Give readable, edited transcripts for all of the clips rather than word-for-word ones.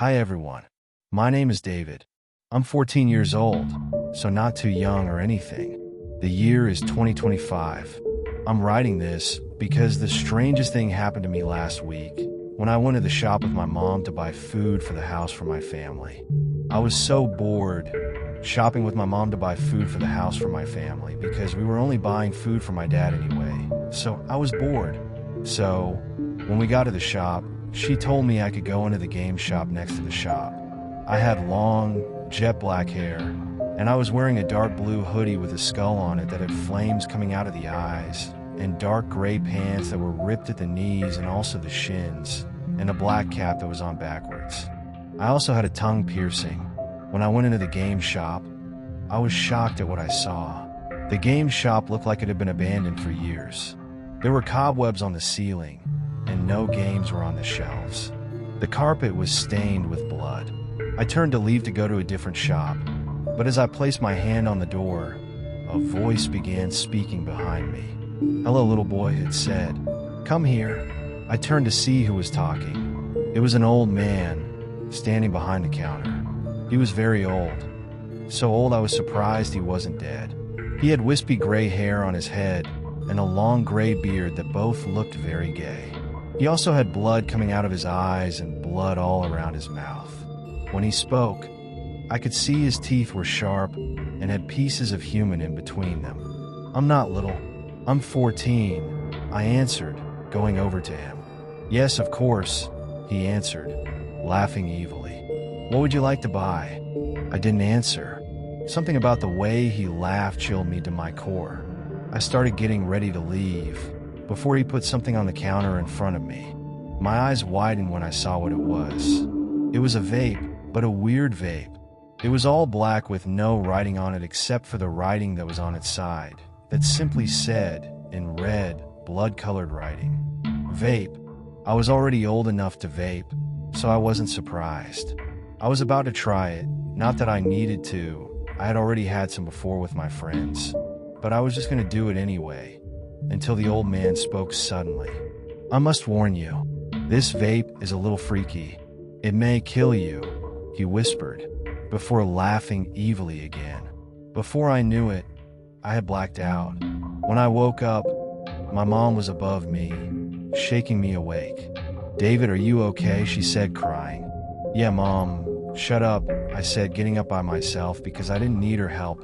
Hi everyone. My name is David. I'm 14 years old, so not too young or anything. The year is 2025. I'm writing this because the strangest thing happened to me last week when I went to the shop with my mom to buy food for the house for my family. I was so bored shopping with my mom to buy food for the house for my family because we were only buying food for my dad anyway, so I was bored. So when we got to the shop, she told me I could go into the game shop next to the shop. I had long, jet black hair, and I was wearing a dark blue hoodie with a skull on it that had flames coming out of the eyes, and dark gray pants that were ripped at the knees and also the shins, and a black cap that was on backwards. I also had a tongue piercing. When I went into the game shop, I was shocked at what I saw. The game shop looked like it had been abandoned for years. There were cobwebs on the ceiling, and no games were on the shelves. The carpet was stained with blood. I turned to leave to go to a different shop, but as I placed my hand on the door, a voice began speaking behind me. "Hello, little boy," it said. "Come here." I turned to see who was talking. It was an old man standing behind the counter. He was very old. So old I was surprised he wasn't dead. He had wispy gray hair on his head and a long gray beard that both looked very gay. He also had blood coming out of his eyes and blood all around his mouth. When he spoke, I could see his teeth were sharp and had pieces of human in between them. "I'm not little. I'm 14, I answered, going over to him. "Yes, of course," he answered, laughing evilly. "What would you like to buy?" I didn't answer. Something about the way he laughed chilled me to my core. I started getting ready to leave before he put something on the counter in front of me. My eyes widened when I saw what it was. It was a vape, but a weird vape. It was all black with no writing on it except for the writing that was on its side, that simply said, in red, blood-colored writing, "Vape." I was already old enough to vape, so I wasn't surprised. I was about to try it, not that I needed to. I had already had some before with my friends, but I was just going to do it anyway, until the old man spoke suddenly. "I must warn you, this vape is a little freaky. It may kill you," he whispered, before laughing evilly again. Before I knew it, I had blacked out. When I woke up, my mom was above me, shaking me awake. "David, are you okay?" she said, crying. "Yeah, Mom." "Shut up," I said, getting up by myself because I didn't need her help.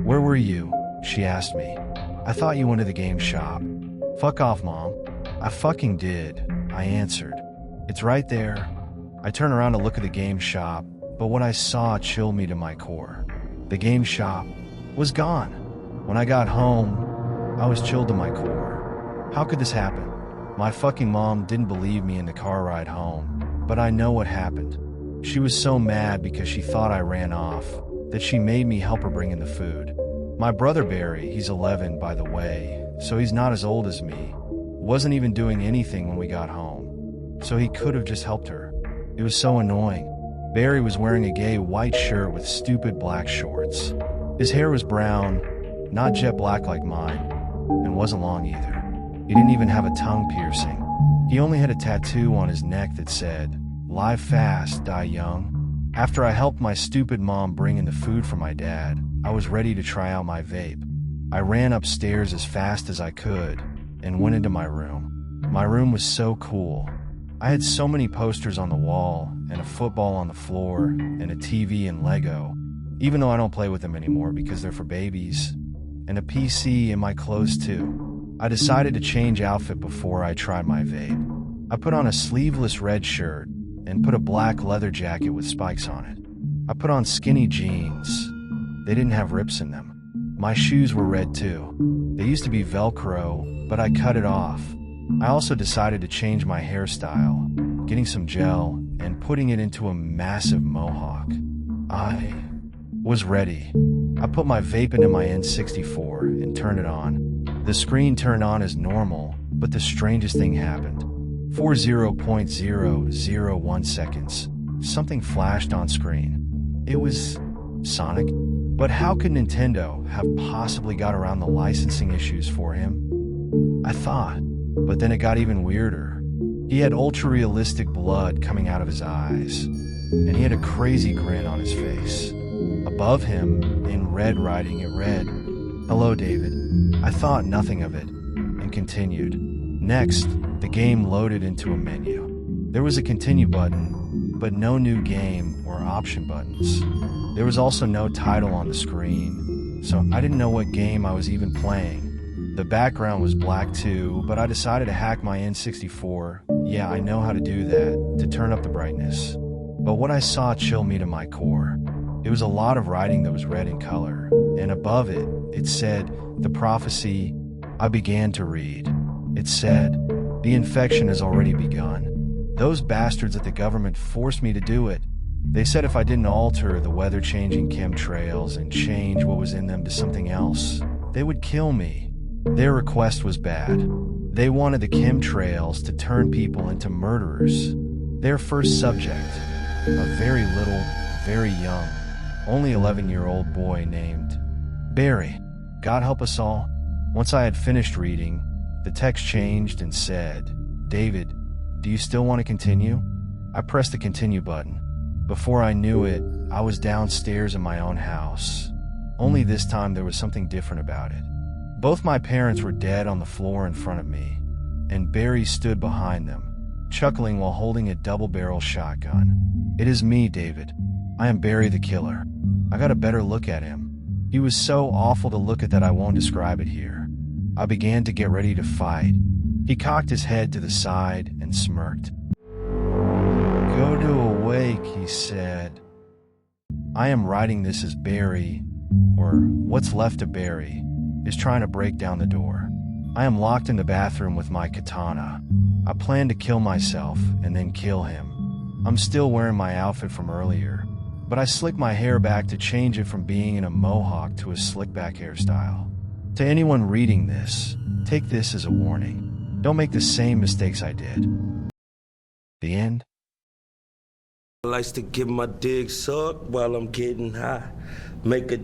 "Where were you?" she asked me. "I thought you went to the game shop." "Fuck off, Mom." "I fucking did," I answered. "It's right there." I turned around to look at the game shop, but what I saw chilled me to my core. The game shop was gone. When I got home, I was chilled to my core. How could this happen? My fucking mom didn't believe me in the car ride home, but I know what happened. She was so mad because she thought I ran off, that she made me help her bring in the food. My brother Barry, he's 11 by the way, so he's not as old as me, wasn't even doing anything when we got home, so he could have just helped her. It was so annoying. Barry was wearing a gay white shirt with stupid black shorts. His hair was brown, not jet black like mine, and wasn't long either. He didn't even have a tongue piercing. He only had a tattoo on his neck that said, "Live fast, die young." After I helped my stupid mom bring in the food for my dad, I was ready to try out my vape. I ran upstairs as fast as I could and went into my room. My room was so cool. I had so many posters on the wall, and a football on the floor, and a TV and Lego, even though I don't play with them anymore because they're for babies, and a PC and my clothes too. I decided to change outfit before I tried my vape. I put on a sleeveless red shirt and put a black leather jacket with spikes on it. I put on skinny jeans. They didn't have rips in them. My shoes were red too. They used to be Velcro, but I cut it off. I also decided to change my hairstyle, getting some gel and putting it into a massive mohawk. I was ready. I put my vape into my N64 and turned it on. The screen turned on as normal, but the strangest thing happened. For 0.001 seconds, something flashed on screen. It was Sonic. But how could Nintendo have possibly got around the licensing issues for him? I thought, but then it got even weirder. He had ultra-realistic blood coming out of his eyes. and he had a crazy grin on his face. Above him, in red writing, it read, "Hello, David." I thought nothing of it and continued. Next, the game loaded into a menu. There was a continue button, but no new game or option buttons. There was also no title on the screen, so I didn't know what game I was even playing. The background was black too, but I decided to hack my N64, yeah, I know how to do that, to turn up the brightness. But what I saw chilled me to my core. It was a lot of writing that was red in color, and above it, it said, "The prophecy." I began to read. It said, "The infection has already begun. Those bastards at the government forced me to do it. They said if I didn't alter the weather-changing chemtrails and change what was in them to something else, they would kill me. Their request was bad. They wanted the chemtrails to turn people into murderers. Their first subject, a very little, very young, only 11-year-old boy named Barry. God help us all." Once I had finished reading, the text changed and said, "David, do you still want to continue?" I pressed the continue button. Before I knew it, I was downstairs in my own house. Only this time there was something different about it. Both my parents were dead on the floor in front of me, and Barry stood behind them, chuckling while holding a double-barrel shotgun. "It is me, David. I am Barry the killer." I got a better look at him. He was so awful to look at that I won't describe it here. I began to get ready to fight. He cocked his head to the side and smirked. "Go to awake," he said. I am writing this as Barry, or what's left of Barry, is trying to break down the door. I am locked in the bathroom with my katana. I plan to kill myself and then kill him. I'm still wearing my outfit from earlier, but I slick my hair back to change it from being in a mohawk to a slick back hairstyle. To anyone reading this, take this as a warning. Don't make the same mistakes I did. The end. I likes to get my dick sucked while I'm getting high. Make a